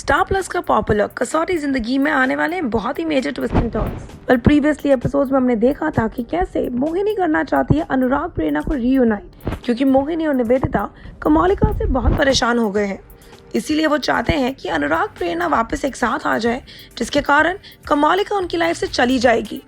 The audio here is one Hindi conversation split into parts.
स्टार प्लस का पॉपुलर कसौटी जिंदगी में आने वाले हैं बहुत ही मेजर ट्विस्ट एंड टर्न्स। पर प्रीवियसली एपिसोड्स में हमने देखा था कि कैसे मोहिनी करना चाहती है अनुराग प्रेरणा को रीयूनाइट, क्योंकि मोहिनी और निवेदिता कमलिका से बहुत परेशान हो गए हैं। इसीलिए वो चाहते हैं कि अनुराग प्रेरणा वापस एक साथ आ जाए, जिसके कारण कमलिका उनकी लाइफ से चली जाएगी।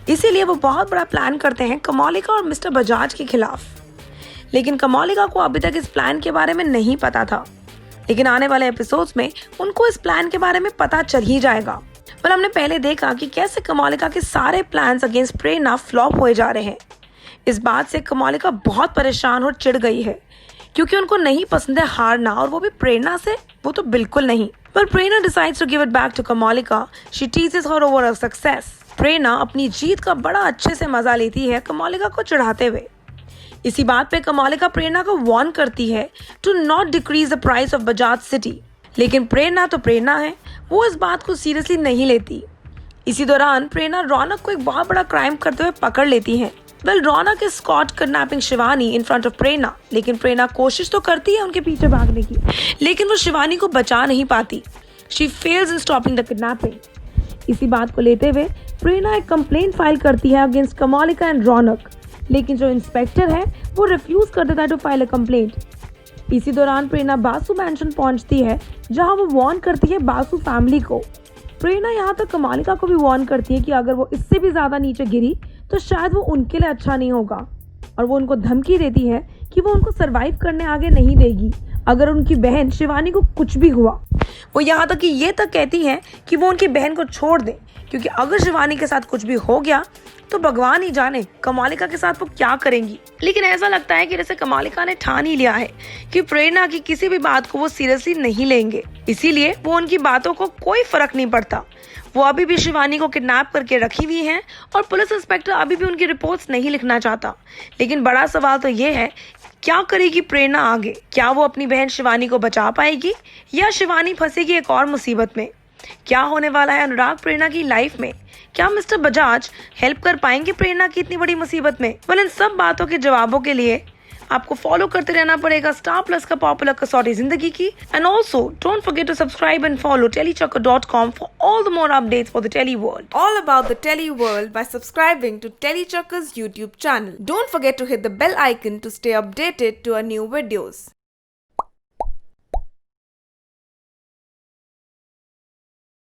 इसीलिए वो बहुत बड़ा प्लान करते हैं कमलिका और मिस्टर बजाज के खिलाफ। लेकिन कमलिका को अभी तक इस प्लान के बारे में नहीं पता था, लेकिन आने वाले एपिसोड्स में उनको इस प्लान के बारे में पता चल ही जाएगा। पर हमने पहले देखा कि कैसे कमलिका के सारे प्लान्स अगेंस्ट प्रेरणा फ्लॉप हुए जा रहे हैं। इस बात से कमलिका बहुत परेशान और चिढ़ गई है, क्योंकि उनको नहीं पसंद है हारना, और वो भी प्रेरणा से, वो तो बिल्कुल नहीं। पर Prerna decides to give it back to Kamalika. She teases her over her success. Prerna अपनी जीत का बड़ा अच्छे से मजा लेती है कमलिका को चिढ़ाते हुए। इसी बात पे कमलिका प्रेरणा को वार्न करती है to not decrease the price of Bajaj city. लेकिन प्रेरणा तो प्रेरणा है, वो इस बात को सीरियसली नहीं लेती। इसी दौरान प्रेरणा रौनक को एक बहुत बड़ा क्राइम करते हुए पकड़ लेती है। Raunak is caught kidnapping Shivani in front of Prerna. लेकिन प्रेरणा कोशिश तो करती है उनके पीछे भागने की, लेकिन वो शिवानी को बचा नहीं पाती। She fails in stopping the kidnapping. इसी बात को लेते हुए प्रेरणा एक कंप्लेंट फाइल करती है अगेंस्ट कमलिका एंड रौनक, लेकिन जो इंस्पेक्टर है वो रिफ्यूज कर देता है टू फाइल अ कंप्लेंट। इसी दौरान प्रेरणा बासु मैंशन पहुंचती है, जहां वो वार्न करती है बासु फैमिली को। प्रेरणा यहाँ तक कमलिका को भी वार्न करती है कि अगर वो इससे भी ज्यादा नीचे गिरी तो शायद वो उनके लिए अच्छा नहीं होगा, और वो उनको धमकी देती है कि वो उनको सरवाइव करने आगे नहीं देगी अगर उनकी बहन शिवानी को कुछ भी हुआ। वो यहाँ तक कि ये तक कहती है कि वो उनकी बहन को छोड़ दे, क्योंकि अगर शिवानी के साथ कुछ भी हो गया तो भगवान ही जाने कमलिका के साथ वो क्या करेंगी। लेकिन ऐसा लगता है कि जैसे कमलिका ने ठान ही लिया है कि प्रेरणा की किसी भी बात को वो सीरियसली नहीं लेंगे, इसीलिए वो उनकी बातों को कोई फर्क नहीं पड़ता। वो अभी भी शिवानी को किडनैप करके रखी हुई हैं, और पुलिस इंस्पेक्टर अभी भी उनकी रिपोर्ट्स नहीं लिखना चाहता। लेकिन बड़ा सवाल तो ये है, क्या करेगी प्रेरणा आगे? क्या वो अपनी बहन शिवानी को बचा पाएगी, या शिवानी फंसेगी एक और मुसीबत में? क्या होने वाला है अनुराग प्रेरणा की लाइफ में? क्या मिस्टर बजाज हेल्प कर पाएंगे प्रेरणा की इतनी बड़ी मुसीबत में? इन सब बातों के जवाबों के लिए आपको फॉलो करते रहना पड़ेगा स्टार प्लस का popular Kasautii Zindagii Kay. And also don't forget to subscribe and follow telechakkar.com for all the more updates for the Telly world. All about the Telly world by subscribing to Telechakkar's YouTube channel. Don't forget to hit the bell icon to stay updated to our new videos.